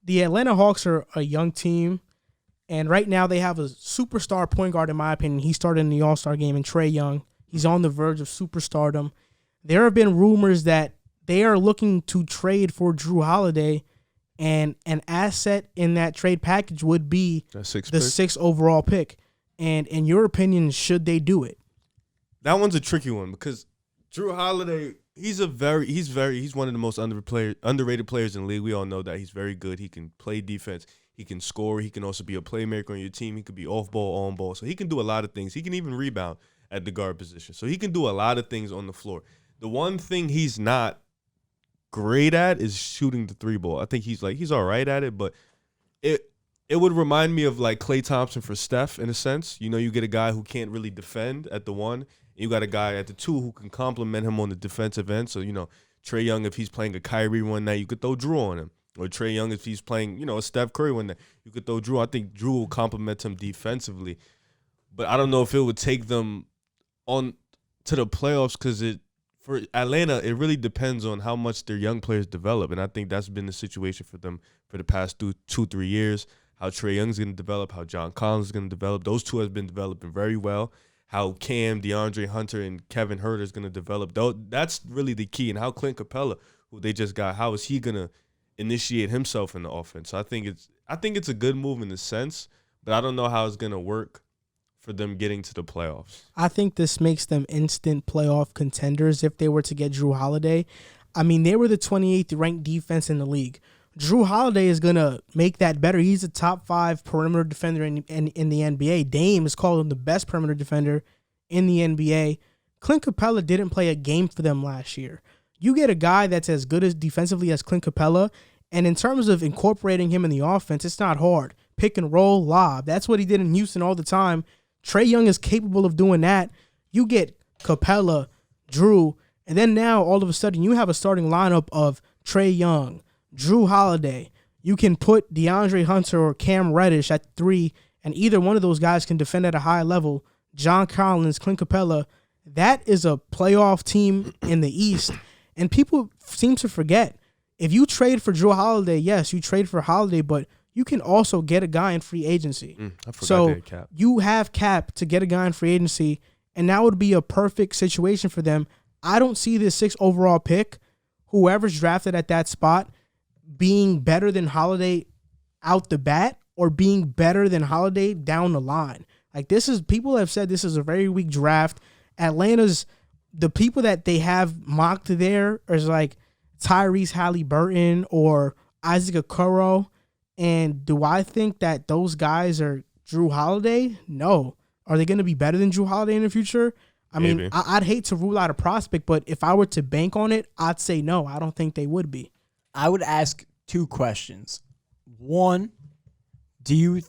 the Atlanta Hawks are a young team, and right now they have a superstar point guard, in my opinion. He started in the All-Star game, and Trae Young. He's on the verge of superstardom. There have been rumors that they are looking to trade for Jrue Holiday, and an asset in that trade package would be the 6th overall pick. And in your opinion, should they do it? That one's a tricky one because Jrue Holiday, he's one of the most underrated players in the league. We all know that he's very good. He can play defense. He can score. He can also be a playmaker on your team. He could be off ball, on ball. So he can do a lot of things. He can even rebound at the guard position. So he can do a lot of things on the floor. The one thing he's not great at is shooting the 3-ball. I think he's all right at it, but it would remind me of like Klay Thompson for Steph in a sense. You know, you get a guy who can't really defend at the 1, and you got a guy at the 2 who can complement him on the defensive end. So, you know, Trae Young, if he's playing a Kyrie one night, you could throw Jrue on him. Or Trae Young, if he's playing, you know, a Steph Curry one night, you could throw Jrue. I think Jrue will complement him defensively. But I don't know if it would take them on to the playoffs because for Atlanta, it really depends on how much their young players develop. And I think that's been the situation for them for the past 2-3 years. How Trae Young's going to develop, how John Collins is going to develop. Those two have been developing very well. How Cam, DeAndre Hunter, and Kevin Huerter is going to develop. That's really the key. And how Clint Capella, who they just got, how is he going to initiate himself in the offense? So I think it's a good move in the sense, but I don't know how it's going to work for them getting to the playoffs. I think this makes them instant playoff contenders if they were to get Jrue Holiday. I mean, they were the 28th ranked defense in the league. Jrue Holiday is going to make that better. He's a top 5 perimeter defender in the NBA. Dame has called him the best perimeter defender in the NBA. Clint Capella didn't play a game for them last year. You get a guy that's as good as defensively as Clint Capella, and in terms of incorporating him in the offense, it's not hard. Pick and roll, lob. That's what he did in Houston all the time. Trae Young is capable of doing that. You get Capella, Jrue, and then now all of a sudden you have a starting lineup of Trae Young, Jrue Holiday. You can put DeAndre Hunter or Cam Reddish at 3, and either one of those guys can defend at a high level. John Collins, Clint Capella. That is a playoff team in the East, and people seem to forget. If you trade for Jrue Holiday, yes, you trade for Holiday, but you can also get a guy in free agency. I forgot so they had cap. You have cap to get a guy in free agency, and that would be a perfect situation for them. I don't see this 6th overall pick, whoever's drafted at that spot, being better than Holiday out the bat or being better than Holiday down the line. Like, people have said this is a very weak draft. Atlanta's, the people that they have mocked there is like Tyrese Halliburton or Isaac Okoro. And do I think that those guys are Jrue Holiday? No. Are they going to be better than Jrue Holiday in the future? I mean, I'd hate to rule out a prospect, but if I were to bank on it, I'd say no. I don't think they would be. I would ask 2 questions. One, do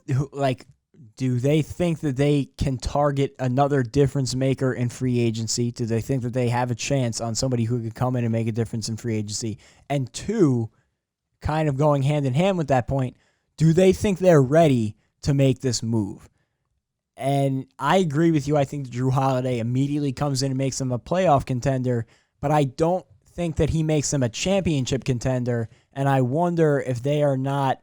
they think that they can target another difference maker in free agency? Do they think that they have a chance on somebody who could come in and make a difference in free agency? And 2, kind of going hand in hand with that point, do they think they're ready to make this move? And I agree with you. I think Jrue Holiday immediately comes in and makes them a playoff contender, but I don't think that he makes them a championship contender, and I wonder if they are not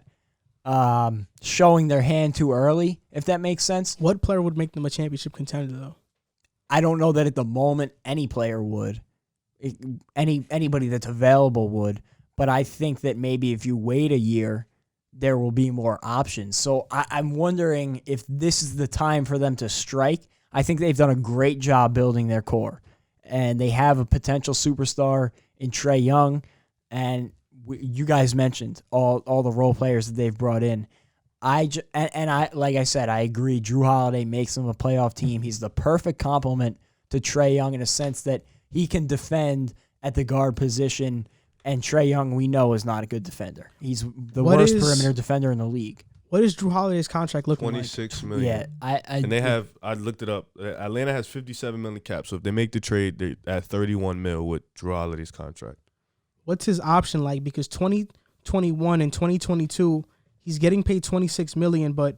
showing their hand too early, if that makes sense. What player would make them a championship contender, though? I don't know that at the moment any player would. Anybody that's available would. But I think that maybe if you wait a year, there will be more options. So I'm wondering if this is the time for them to strike. I think they've done a great job building their core. And they have a potential superstar in Trae Young. And you guys mentioned all the role players that they've brought in. Like I said, I agree. Jrue Holiday makes them a playoff team. He's the perfect complement to Trae Young in a sense that he can defend at the guard position. And Trae Young, we know, is not a good defender. He's the worst perimeter defender in the league. What is Jrue Holiday's contract looking like? $26 million. Yeah, and they have. I looked it up. Atlanta has $57 million cap. So if they make the trade, they're at $31 million with Jrue Holiday's contract. What's his option like? Because 2021 and 2022, he's getting paid $26 million, but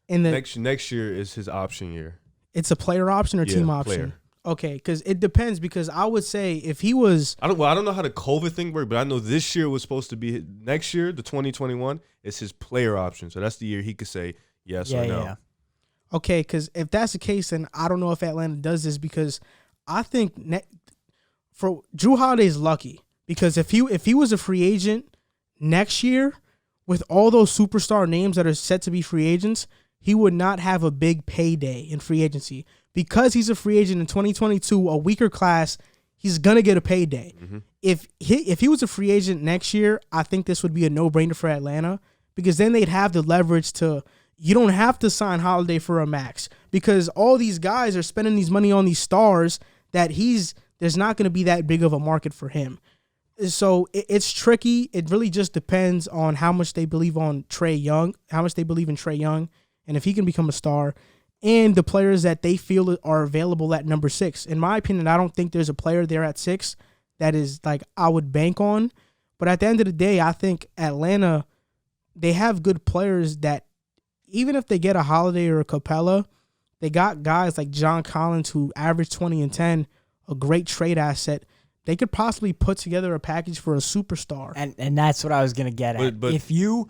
in the next year is his option year. It's a player option or team option? Player. Okay, because it depends. Because I would say if he was, I don't know how the COVID thing worked, but I know this year was supposed to be next year, the 2021. It's his player option, so that's the year he could say yes or no. Yeah. okay, because if that's the case, then I don't know if Atlanta does this because I think for Jrue Holiday's lucky because if he was a free agent next year with all those superstar names that are set to be free agents, he would not have a big payday in free agency. Because he's a free agent in 2022, a weaker class, he's going to get a payday. Mm-hmm. If he was a free agent next year, I think this would be a no-brainer for Atlanta because then they'd have the leverage to, you don't have to sign Holiday for a max because all these guys are spending these money on these stars that there's not going to be that big of a market for him. So it's tricky. It really just depends on how much they believe on Trae Young, how much they believe in Trae Young, and if he can become a star, and the players that they feel are available at number 6. In my opinion, I don't think there's a player there at 6 that is like I would bank on. But at the end of the day, I think Atlanta, they have good players that even if they get a Holiday or a Capella, they got guys like John Collins who averaged 20 and 10, a great trade asset. They could possibly put together a package for a superstar. And that's what I was going to get at. But if you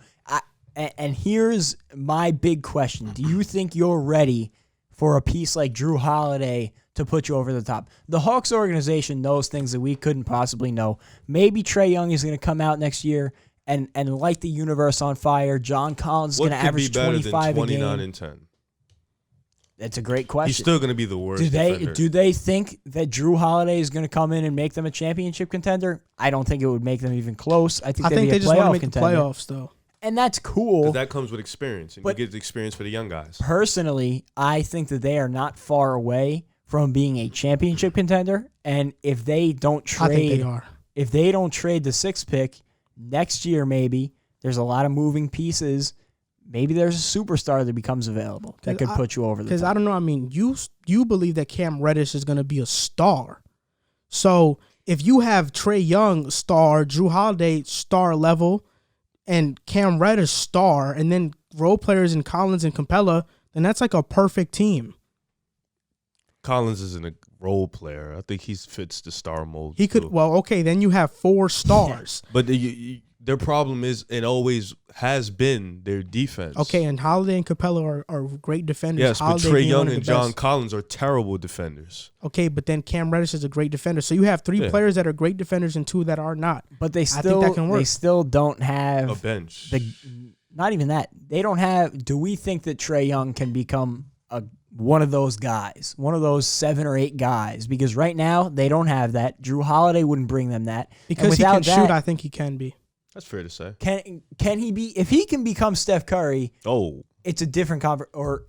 and here's my big question. Do you think you're ready for a piece like Jrue Holiday to put you over the top? The Hawks organization knows things that we couldn't possibly know. Maybe Trae Young is going to come out next year and light the universe on fire. John Collins is going to average 25 a game. 29 and 10? That's a great question. He's still going to be the worst defender. Do they think that Jrue Holiday is going to come in and make them a championship contender? I don't think it would make them even close. I think they just want to make contender. The playoffs, though. And that's cool. That comes with experience, and you get the experience for the young guys. Personally, I think that they are not far away from being a championship contender. And if they don't trade, I think they are. If they don't trade the 6th pick next year, maybe there's a lot of moving pieces. Maybe there's a superstar that becomes available that could put you over the top. Because I don't know. I mean, you believe that Cam Reddish is going to be a star. So if you have Trae Young star, Jrue Holiday star level, and Cam Reddish star, and then role players in Collins and Capella, then that's like a perfect team. Collins isn't a role player. I think he fits the star mold. He could. Too. Well, okay, then you have 4 stars. But their problem is, and always has been, their defense. Okay, and Holiday and Capella are great defenders. Yes, Holiday but Trae Young and John Collins are terrible defenders. Okay, but then Cam Reddish is a great defender. So you have 3 players that are great defenders and 2 that are not. But I think that can work. They still don't have a bench. Not even that. They don't have. Do we think that Trae Young can become one of those guys, one of those 7 or 8 guys? Because right now they don't have that. Jrue Holiday wouldn't bring them that. Because he can shoot, I think he can be. That's fair to say. Can he be? If he can become Steph Curry, it's a different or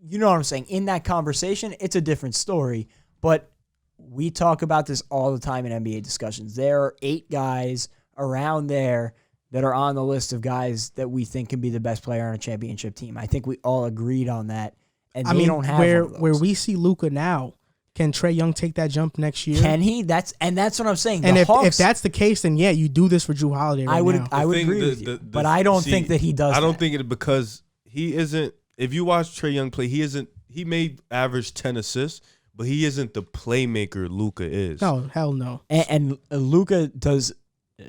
you know what I'm saying. In that conversation, it's a different story. But we talk about this all the time in NBA discussions. There are 8 guys around there that are on the list of guys that we think can be the best player on a championship team. I think we all agreed on that. And they don't have where we see Luka now. Can Trae Young take that jump next year? Can he? That's what I'm saying. And if that's the case, then yeah, you do this for Jrue Holiday right now. I would agree with you. But I don't think that he does. I don't think it because he isn't. If you watch Trae Young play, he isn't. He may average 10 assists, but he isn't the playmaker Luka is. No, hell no. And Luka does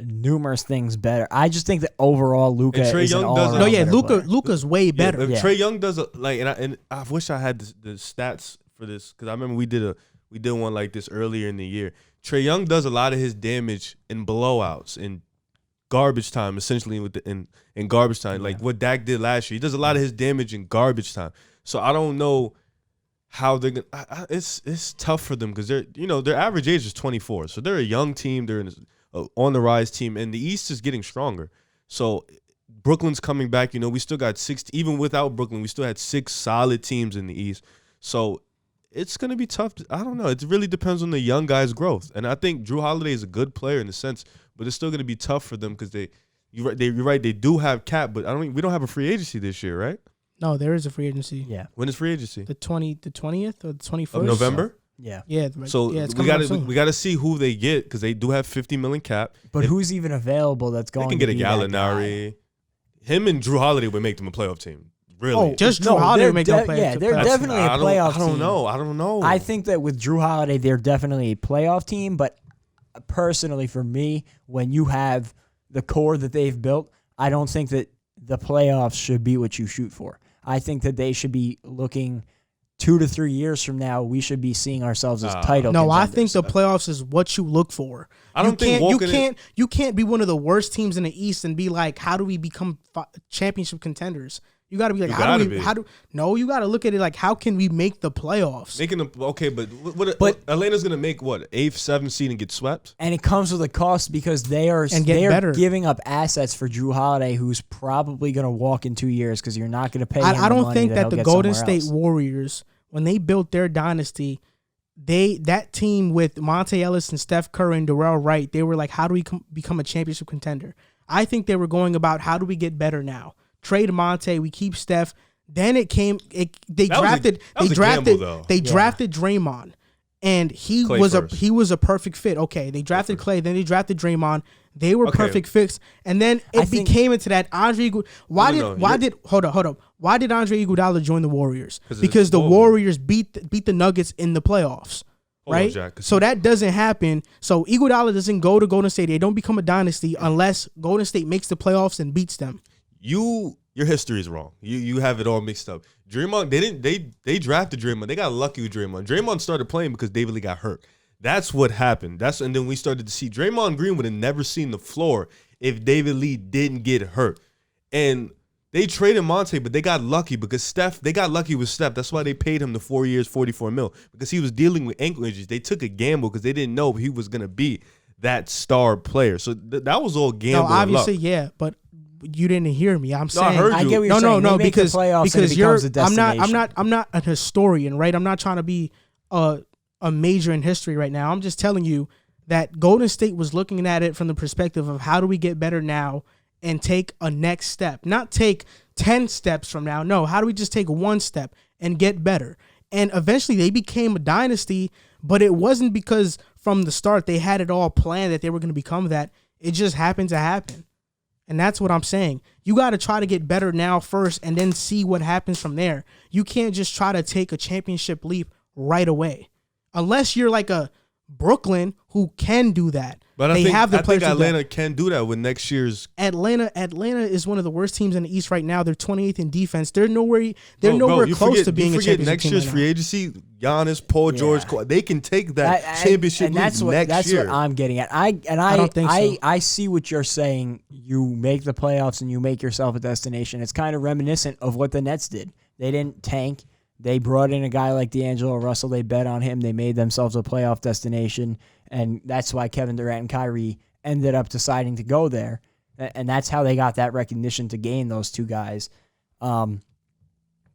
numerous things better. I just think that overall Luka is an all-around No, yeah, player. Luka's way better. Trae Young does and I wish I had the stats for this because I remember we did one like this earlier in the year. Trae Young does a lot of his damage in blowouts, in garbage time, essentially in garbage time, like what Dak did last year. He does a lot of his damage in garbage time. So I don't know how they're gonna. It's tough for them because their average age is 24, so they're a young team. They're on the rise team, and the East is getting stronger. So Brooklyn's coming back. We still got 6. Even without Brooklyn, we still had 6 solid teams in the East. So it's going to be tough. I don't know. It really depends on the young guys' growth. And I think Jrue Holiday is a good player in a sense, but it's still going to be tough for them because you're right, they do have cap, but we don't have a free agency this year, right? No, there is a free agency. Yeah. When is free agency? The 20th or the 21st of November? Yeah. Yeah. So we got to see who they get because they do have $50 million cap. But who's even available that's going they can to get a be that Gallinari. guy? Him and Jrue Holiday would make them a playoff team Really? Just Jrue Holiday would make them play. Yeah, they're definitely a playoff team. I don't know. I think that with Jrue Holiday, they're definitely a playoff team. But personally, for me, when you have the core that they've built, I don't think that the playoffs should be what you shoot for. I think that they should be looking 2 to 3 years from now. We should be seeing ourselves as title No, contenders. I think the playoffs is what you look for. I don't think you can't be one of the worst teams in the East and be like, how do we become championship contenders? You got to be like, you got to look at it like, how can we make the playoffs? But Atlanta's gonna make what 8th, 7th seed and get swept, and it comes with a cost because they are giving up assets for Jrue Holiday, who's probably going to walk in 2 years because you're not going to pay him I don't money think that the Golden State else. Warriors, when they built their dynasty, that team with Monte Ellis and Steph Curry and Darrell Wright, they were like, how do we become a championship contender? I think they were going about, how do we get better now? Trade Monte, we keep Steph. Then they drafted Draymond, and he was a perfect fit. Okay, they drafted Clay, then they drafted Draymond. They were perfect fits, and then it became into that Andre. Why did Andre Iguodala join the Warriors? Because the Warriors beat the Nuggets in the playoffs. Right, so that doesn't happen. So Iguodala doesn't go to Golden State. They don't become a dynasty unless Golden State makes the playoffs and beats them. Your history is wrong. You have it all mixed up. Draymond, they drafted Draymond. They got lucky with Draymond. Draymond started playing because David Lee got hurt. That's what happened. And then we started to see Draymond Green would have never seen the floor if David Lee didn't get hurt. And they traded Monte, but they got lucky because they got lucky with Steph. That's why they paid him the 4 years, $44 million, because he was dealing with ankle injuries. They took a gamble because they didn't know he was going to be that star player. So that was all gamble. No, obviously, yeah, but you didn't hear me. I'm saying I heard you. I get what you're saying. No, because I'm not a historian, right? I'm not trying to be a major in history right now. I'm just telling you that Golden State was looking at it from the perspective of, how do we get better now and take a next step? Not take 10 steps from now. No, how do we just take one step and get better? And eventually they became a dynasty, but it wasn't because from the start they had it all planned that they were going to become that. It just happened to happen. And that's what I'm saying. You got to try to get better now first and then see what happens from there. You can't just try to take a championship leap right away. Unless you're like a Brooklyn who can do that. But I think Atlanta can do that with next year's. Atlanta is one of the worst teams in the East right now. They're 28th in defense. They're nowhere close to being a championship next team year's right free agency. Giannis, Paul George, they can take that championship next year. That's what I'm getting at. I don't think so. I see what you're saying. You make the playoffs and you make yourself a destination. It's kind of reminiscent of what the Nets did. They didn't tank. They brought in a guy like D'Angelo Russell. They bet on him. They made themselves a playoff destination. And that's why Kevin Durant and Kyrie ended up deciding to go there. And that's how they got that recognition to gain those two guys. But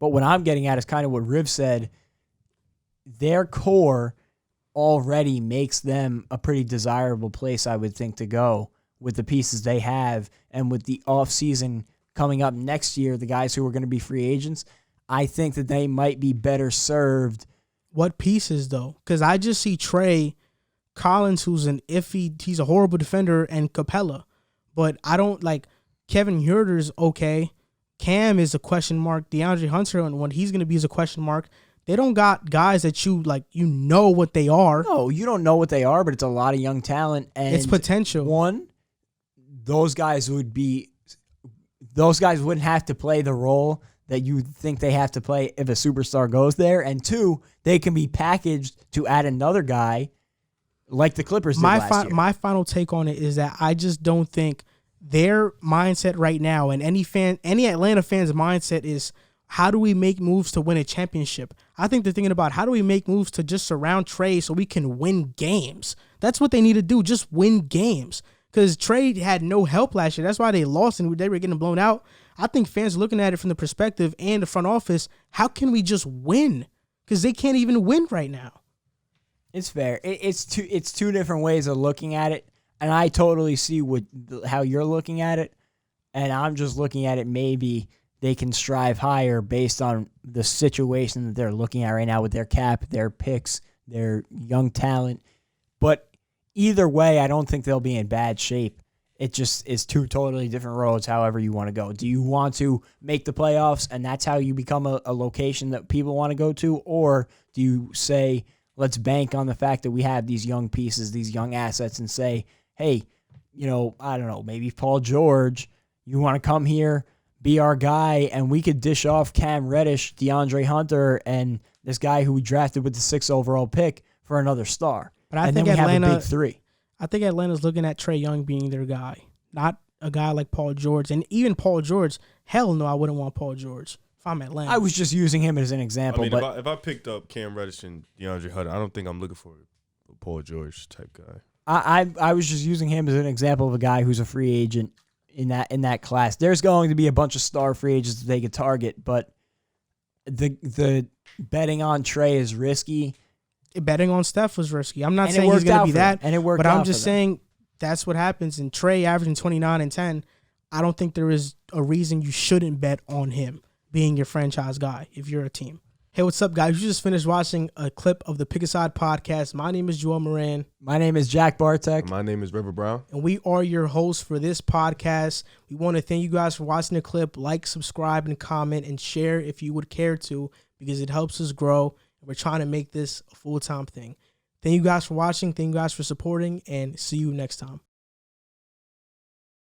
what I'm getting at is kind of what Riv said. Their core already makes them a pretty desirable place, I would think, to go with the pieces they have. And with the offseason coming up next year, the guys who are going to be free agents, I think that they might be better served. What pieces, though? Because I just see Trae Collins, who's he's a horrible defender, and Capella. But I don't like Kevin Huerter's okay. Cam is a question mark. DeAndre Hunter, and what he's going to be is a question mark. They don't got guys that you know what they are. No, you don't know what they are, but it's a lot of young talent. And it's potential. Those guys wouldn't have to play the role that you think they have to play if a superstar goes there. And two, they can be packaged to add another guy like the Clippers did last year. My final take on it is that I just don't think their mindset right now, and any Atlanta fan's mindset, is how do we make moves to win a championship? I think they're thinking about how do we make moves to just surround Trae so we can win games. That's what they need to do, just win games. Because Trae had no help last year. That's why they lost and they were getting blown out. I think fans are looking at it from the perspective and the front office, how can we just win? Because they can't even win right now. It's fair. It's two different ways of looking at it, and I totally see how you're looking at it, and I'm just looking at it maybe they can strive higher based on the situation that they're looking at right now with their cap, their picks, their young talent. But either way, I don't think they'll be in bad shape. It just is two totally different roads, however you want to go. Do you want to make the playoffs and that's how you become a location that people want to go to? Or do you say, let's bank on the fact that we have these young pieces, these young assets, and say, hey, I don't know, maybe Paul George, you want to come here, be our guy, and we could dish off Cam Reddish, DeAndre Hunter, and this guy who we drafted with the 6th overall pick for another star. But I and think then we Atlanta, have a big three. I think Atlanta's looking at Trae Young being their guy, not a guy like Paul George. And even Paul George, hell no, I wouldn't want Paul George if I'm Atlanta. I was just using him as an example. I mean, but if I picked up Cam Reddish and DeAndre Hunter, I don't think I'm looking for a Paul George type guy. I was just using him as an example of a guy who's a free agent in that class. There's going to be a bunch of star free agents that they could target, but the betting on Trae is risky. Betting on Steph was risky. I'm not And saying he's going to be that, and it worked but out I'm just saying that's what happens. And Trae averaging 29 and 10, I don't think there is a reason you shouldn't bet on him being your franchise guy if you're a team. Hey, what's up, guys? You just finished watching a clip of the Pick a Side podcast. My name is Jrue Moran. My name is Jack Barteck. My name is River Brown. And we are your hosts for this podcast. We want to thank you guys for watching the clip. Like, subscribe, and comment, and share if you would care to, because it helps us grow. We're trying to make this a full-time thing. Thank you guys for watching. Thank you guys for supporting, and see you next time.